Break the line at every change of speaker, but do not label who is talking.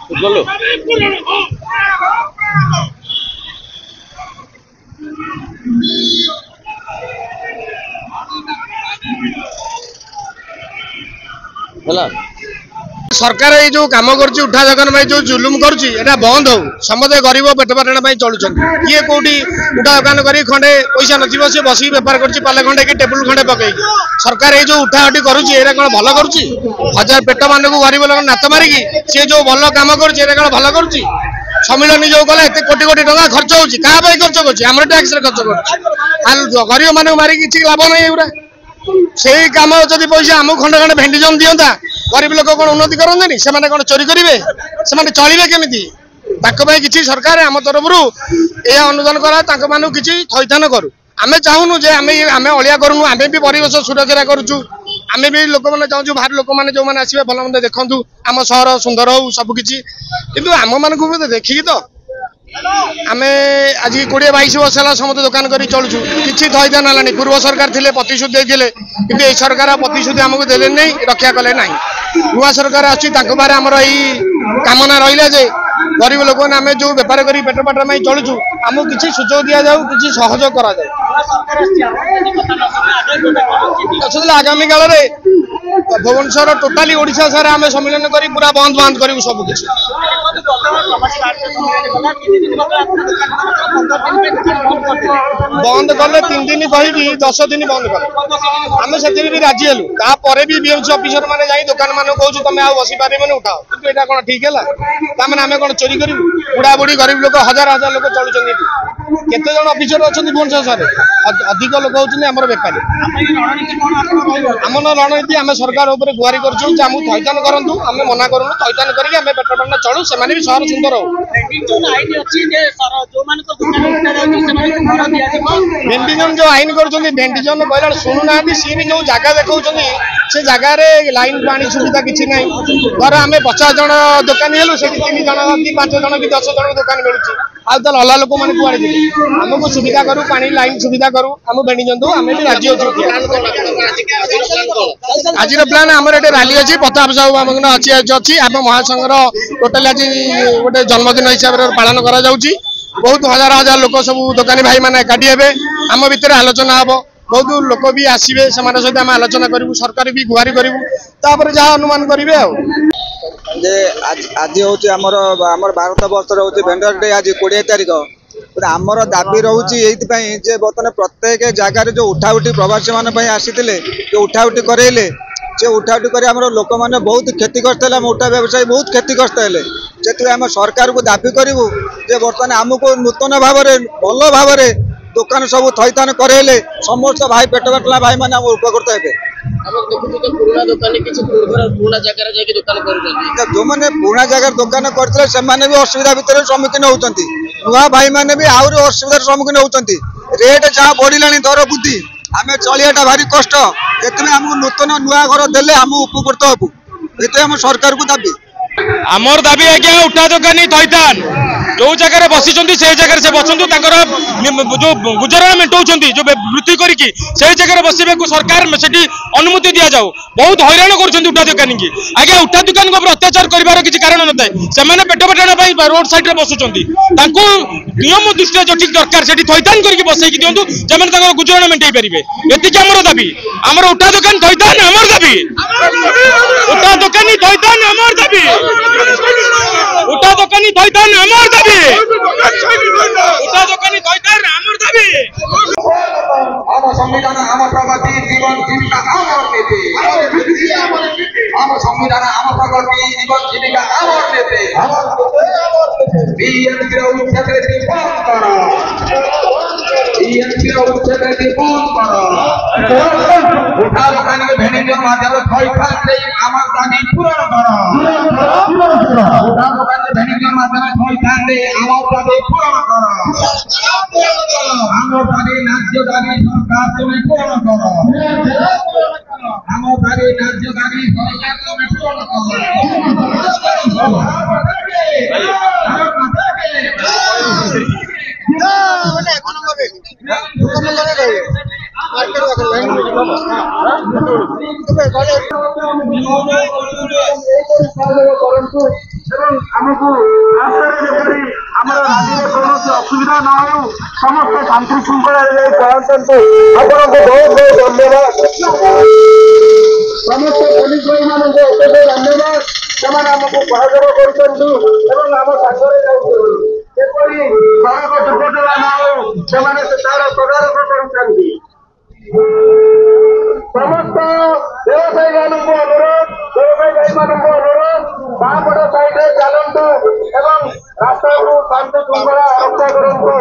बुझलो होला
सरकार ये जो काम कर उठा दোकान जो जुलुम कर बंद हो समझे गरीब पेट पाटण चलुं किए कौटी उठा दोकान कर खंडे पैसा नथिबो से बसिक बेपार कर पाले खंडे कि टेबुल खंडे पकई सरकार ये जो उठा उठी करुँच कौन भल कर हजार पेट मान को गरीब लोग नात मारिकी सी जो भल कम कर भल कर सम्मिलन जो कला एत कोटी कोटी टका खर्च होची क्या खर्च कर टैक्स खर्च कर गरीब मान मारिकी किसी लाभ नहीं एगुरा से कम जब पैसा आमको खंडे खंडे भेंडी जम दिंता गरीब लोक कौन उन्नति करते से कौन चोरी करेंगे से चलिए केमी किसी सरकार आम तरफ यह अनुदान करा किसी थैथान करूँ आम चाहूनु जे आम अलिया करूँ आम भी परिवेश सुरक्षा करुचु आम भी लोक मैंने चाहूँ बाहर लोक मैंने जो मैंने आसवे भल मंद देखूँ आम सहर सुंदर हो सबकि कितु आम मान देखिकी तो आम आज 20-22 वर्ष है समस्त दुकान कर चलुचु किसी थैथान है पूर्व सरकार थे प्रतिश्रुति देते कि ये सरकार प्रतिश्रुति आमको देले नहीं रक्षा कले ना नुआ सरकार आमर यही कामना रहा जे गरीब लोक आम जो बेपार कर पेट पाट में चलुचु आमको किसी सुजोग दि जाऊ कि सहयोग करा आगामी काल में भुवनेश्वर टोटाली ओडिशा सारा आम सम्मिलन कर पूरा बंद बंद करूँ सब किसी बंद कले 3 दिन कही 10 दिन बंद कले आम से भी राजी हेलु तापर भी बीएमसी ऑफिसर मैंने जाई दुकान मान कौन तुम आ बसी पारे मैंने उठाओ किंतु यहाँ कौन ठीक है तामें आम कौन चोरी करूँ बुढ़ा बुढ़ी गरीब लोक हजार हजार लोक चलुं केते जन ऑफिसर अच्छा भुवनेश्वर अधिक लोक होती आम बेपारी आम रणनीति आम सरकार गुहारी करमु थैथान करूँ आम मना करूँ थैथान करके आम पेट पाटना चलू से भी सहर सुंदर हो भेंडिजन जो आईन कर भेंडिजन कहला शुणुना सी भी जो जगह देखा से जगार लाइन पानी सुविधा किसी ना धर आम 50 जन दुकानी हेलु से 3 जन कि 5 जन कि 10 जन दुकान मिलूँ आउ अल्लाह लोक मैंने कुआड़े देते आमको सुविधा करूँ पानी लाइन सुविधा करूँ आम भेंडिजन आम भी राजी अच्छे आज प्लान आम रैली अच्छी प्रताप साहू आम अच्छी आम महासंघर टोटाल आज गोटे जन्मदिन हिसाब से पालन करा बहुत हजार हजार लोक सब दुकानी भाई मैंने एकाठी हे आम भितर आलोचना हम बहुत लोक भी आसवे से सहित आम आलोचना करूँ सरकार भी गुहारी करूँ जहाँ अनुमान करेंगे
आज हूँ भारत वर्ष हूँ भेंडर डे आज 20 तारिख आमर दाबी रोचे ये बर्तमान प्रत्येक जगार जो उठाउठी प्रवासी मान आसी जो उठाउठी करेले से उठाउठी कर लोक मैंने बहुत क्षतिग्रस्त है उठा व्यवसायी बहुत क्षतिग्रस्त है से आम सरकार को दाबी करूँ जे बर्तमान आमको नूतन भाव भल भाव दुकान सब थैथान करेले समस्त भाई पेट काटला भाई मैंने उपकृत हे जो मैंने पुराना जगह दुकान करते भी असुविधा भितर सम्मुखीन होती नुआ भाई मैंने भी आहरी असुविधार सम्मुखीन होती रेट जहाँ बढ़ला दर बुद्धि आम चलियाटा भारी कष्ट ये आमको नूतन नुआ घर देले आम उपकृत हबू ये आम सरकार को दाबी
आमर दाबी आज्ञा उठा दुकानी थैथान जो जगह बसी से जगह से बसतु जो गुजराण मेटाऊँ जो वृत्ति करके जगह बसवे को सरकार से अनुमति दि जाऊ बहुत हैरान कर उठा दुकानी की आज्ञा उठा दुकान को अत्याचार कर किसी कारण न थाए से पेट पाटना रोड साइड में बसुँच नियम दृष्टि जो ठीक दरकार से थैथान करके बसैकी दिंतु से गुजराण मेटे पारे ये आमर दाबी आमर उठा दुकान थैथान आमर दाबी उठा दुकानी थैथान आमर दाबी उठा दुकानी थैथान आमर दाबी उठा दुकानी थैथान आमर दाबी
आम संविधान आम प्रगति जीवन जीविका आमर नीति आम संविधान आम प्रगति जीवन जीविका आमर नीति बीएमसी उच्चतरी बंद करो बीएमसी उच्चतरी बंद करो उठा दुकानी के भेंडिजन माध्यम थैथान दे आमर दाबी पूर्ण करो उठा दुकानी के भेंडिजन माध्यम थैथान दे आमर दाबी पूर्ण करो आमर दाबी नाच्य दाबी सरकार तुम्हें पूर्ण करो आमर दाबी नाच्य दाबी सरकार तुम्हें पूर्ण करो
मार्केट
ଏବଂ ଆମକୁ ରାସ୍ତାରେ ଯେପରି ଆମର ରାଜ୍ୟରେ କୌଣସି ଅସୁବିଧା ନ ହେଉ ସମସ୍ତେ ଶାନ୍ତି ଶୃଙ୍ଖଳାରେ ଯାଇ ପହଞ୍ଚନ୍ତୁ। ଆପଣଙ୍କୁ ବହୁତ ବହୁତ ଧନ୍ୟବାଦ। ସମସ୍ତ ପୋଲିସ ଭାଇମାନଙ୍କୁ ଅଶେଷ ଧନ୍ୟବାଦ। ସେମାନେ ଆମକୁ ସହଯୋଗ କରୁଛନ୍ତି ଏବଂ ଆମ ସାଙ୍ଗରେ ଯାଉଛନ୍ତି। ଯେପରି ସଡ଼କ ଦୁର୍ଘଟଣା ନ ହେଉ ସେମାନେ ତାର ତଦାରଖ କରୁଛନ୍ତି। ସମସ୍ତ ବ୍ୟବସାୟୀ ମାନଙ୍କୁ ଅନୁରୋଧ, ବ୍ୟବସାୟୀ ଭାଇମାନଙ୍କୁ ଅନୁରୋଧ, ବାମପଟ ସାଇଡରେ ଚାଲନ୍ତୁ ଏବଂ ରାସ୍ତାକୁ ଶାନ୍ତି ଶୃଙ୍ଖଳା ରକ୍ଷା କରନ୍ତୁ।